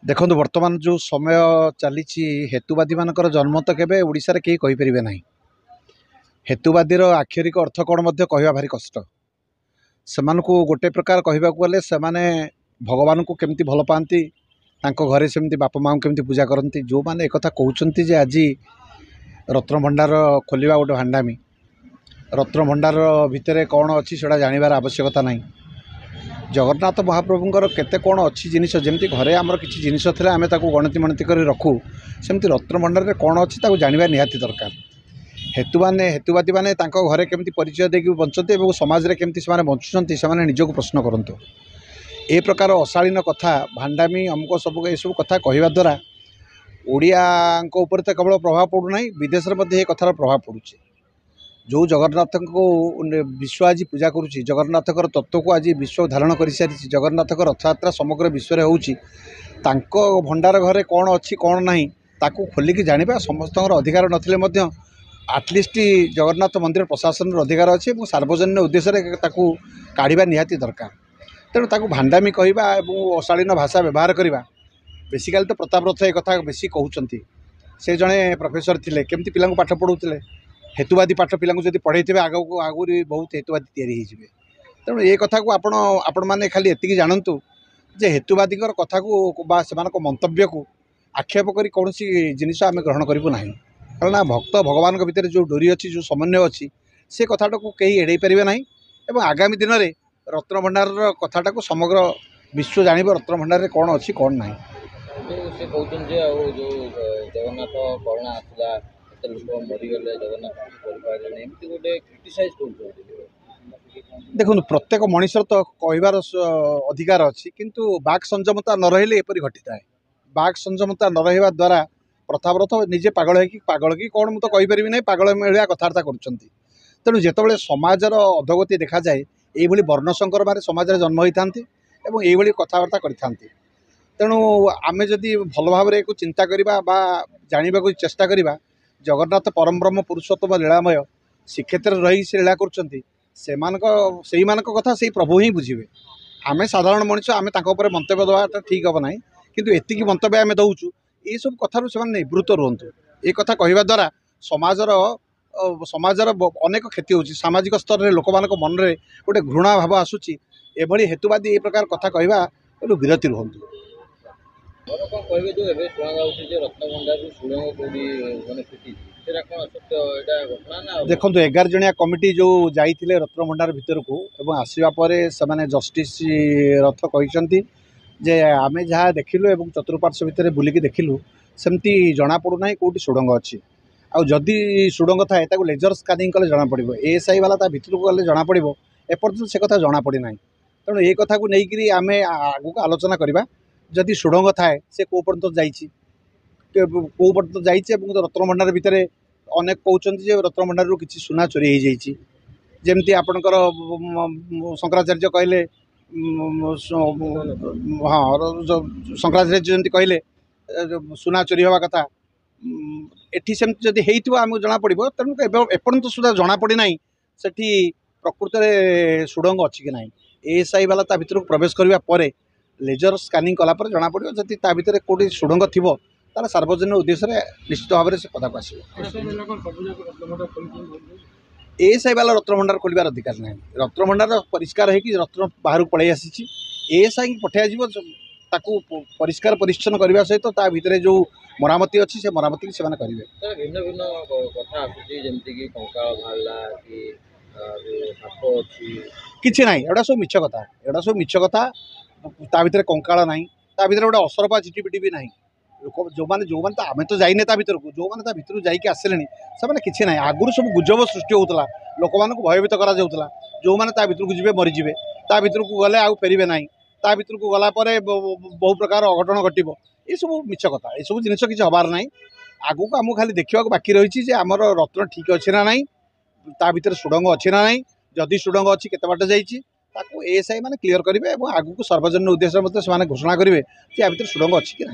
देखो वर्तमान जो समय चली हेतुवादी मानकर जन्म तो केबे ओडिशा रे केही कहि परिबे नाही। हेतुवादी आक्षरिक अर्थ कौन कहवा भारी कष्ट। सेमानकु गोटे प्रकार कहवाक गले सेमाने भगवान को केमती भल पाती घरे सेमती बापा माँ केमती पूजा करती। जो मैंने एक कहते जे आज रत्न भंडार खोलिबा गोटे भांडामी रत्न भंडार भितर कौन अच्छी से जानवर आवश्यकता नहीं। जगन्नाथ महाप्रभुंर केते कौन अच्छी जिनिस जमती घरे आमर किसी जिनिस थे आम गणति मणति कर रखू सेमती रत्न भंडार में कौन अच्छी जानवा निहाती दरकार। हेतुवादी मैंने घरे केमती परिचय देकी बंचते और समाज में केमती से बंचुंट से निजक प्रश्न करतु। ए प्रकार अशालीन कथा भांडामी अमुक सबुक ये सब कथा कहवा द्वारा ओडिया उपर तो केवल प्रभाव पड़ूना विदेश में कथार प्रभाव पड़ुछि। जो जगन्नाथ को विश्व आज पूजा करुच्ची जगन्नाथ तत्व को आज विश्व धारण कर सारी जगन्नाथ रथयात्रा समग्र विश्व में होउछि। भंडार घरे कौन अच्छी कौन नहीं ताकू खोलिकी जाना समस्त अधिकार नथिले मध्य आटलिस्ट जगन्नाथ मंदिर प्रशासन अधिकार अच्छे और सार्वजनिक उद्देश्य काढ़ा निहाती दरकार। तेणु ताकू भांडामी कहवा और अशालीन भाषा व्यवहार करवा बेसिकाली तो प्रताप रथ एक कथा बेसी कहते। से जड़े प्रोफेसर थिले केमती पिला पाठ पढ़ाऊे हेतुवादी पाठ पिला जब पढ़े आगू आगु बहुत हेतुवादी तैयारी हो। तेणु ये कथा को आपण मैंने खाली एति जानतु जे हेतुवादी कथा को से मंतव्य को आक्षेप कर कौन जिनिस आम ग्रहण करूँ ना। कारण भक्त भगवान भितर जो डोरी अच्छी जो समन्वय अच्छी से कथाटा को कहीं एड़े पारे ना। और आगामी दिन में रत्न भंडार कथाटा को समग्र विश्व जान रत्न भंडार में कौन अच्छी कौन ना। से कहते जो जगन्नाथ करोना आसला लोक मरीगले जगन्नाथ गोटे क्रिटिसाइज देखो प्रत्येक मनीषर तो कहबार अधिकार अच्छी किंतु बाक संयमता न रही एपरी घटी थाए। बाक संयमता न रहा द्वारा प्रथाव्रत निजे पागल की कौन मुझे कहीपरि ना पागल मिलिया कथबार्ता कर। तेणु जितेबाला समाजर अधोगति देखा जाए ये वर्णशंकर मारे समाज में जन्म होता ये कथबार्ता करते। तेणु आमे जदि भल भाव में एक चिंता करवा जानवा को चेष्टा करवा जगन्नाथ परम ब्रह्म पुरुषोत्तम लीलामय श्रीक्षेत्र रही से लीला कर कथा से प्रभु ही बुझे। आम साधारण मनीष आम मंतव्य देवाटा ठीक हम ना किंतु एतिकी मंतव्य आम दौचु ये सब कथार से निवृत्त रुहतु। ये कथा कहवा द्वारा समाजर अनेक क्षति होची। सामाजिक स्तर में लोक मान मन में गोटे घृणा भाव आसूची। एभली हेतुवादी ये प्रकार कथा कहवा विरति रुहतु। देखो 11 जनिया कमिटी जो जाइए रत्न भंडार भितर को आसवा से जस्टिस रथ कहते जे आम जहाँ देखिलु एवं चतुर्पार्श्व भितर बुलिकी देखिलु सेमती जना पड़ूना कौटी सुड़ंग अच्छी। आदि सुड़ंग थाए लेजर स्कानिंग कले जना पड़ो एएसआई वाला ता भितर को गले जना पड़ो एपर्तंत से कथा जना पड़ी ना। तेणु ये कथा को लेकिन आम आगू आलोचना करवा जदि सुड़ंग थाए से कौ पर्यंत कौ पर्यंत जाइए। रत्न भंडार भितर अनेक कहते रत्न भंडार किसी सुना चोरी हो जामती आपणकर शंकराचार्य कहले हाँ शंकराचार्य जमी कहले सुना चोरी हवा कथा एटी सेमती जदि होइथिबो आमको जना पड़ो। तेणु एपर्यंत सुधा जना पड़ी ना सेठी प्रकृत में सुड़ंग अच्छी कि ना। एएसआई वाला ता भितर प्रवेश करने पर लेजर स्कानिंग कलापर जना पड़ो जदि ता भितर कोटी सुड़ंग थिबो तार सार्वजनिक उद्देश्य निश्चित भाव में से पदा को आसो। एएसआई वाला रत्न भंडार खोलिबार अधिकार ना। रत्न भंडार परिष्कार होगी रत्न बाहर पलि आसी एएसआई पठाइब ताकू परिष्कार परिच्छन्न करने सहित ता भितर जो मरामती अच्छी से मरामती से करेंगे। भिन्न भिन्न कथा आसमी कंकाल बाहरला कि किसी ना एटा सब मिछ कथा एटा सब मिछ कथा ता भितर कंकाल ना ता भितर गोटे असरपा चिटीपिटी भी ना। लोक जो मैंने तो आम तो जाइने भितर को जो मैंने भितर जाकि आसिले से किसी ना आगुरी सब गुजब सृष्टि होता लोक मान भयभीत करा जो मैंने भितर को जी मरीजे ता भितर को गले आउ फेरबे ना ता भितर को गलापर बहु प्रकार अघटन घटो ये सब मिछ कथा ये सब जिनिस किसी हबार ना। आगू को आमको खाली देखा बाकी रही आमर रत्न ठीक अच्छे ना ना ता भितर सुड़ंग अच्छे ना ना जदि सुड़ंग अच्छी केते बाट जाइए एएसआई मैंने क्लीयर करेंगे और आगू को सार्वजनिक उद्देश्य घोषणा करेंगे कि या भितर सुड़ंग अच्छी कि ना।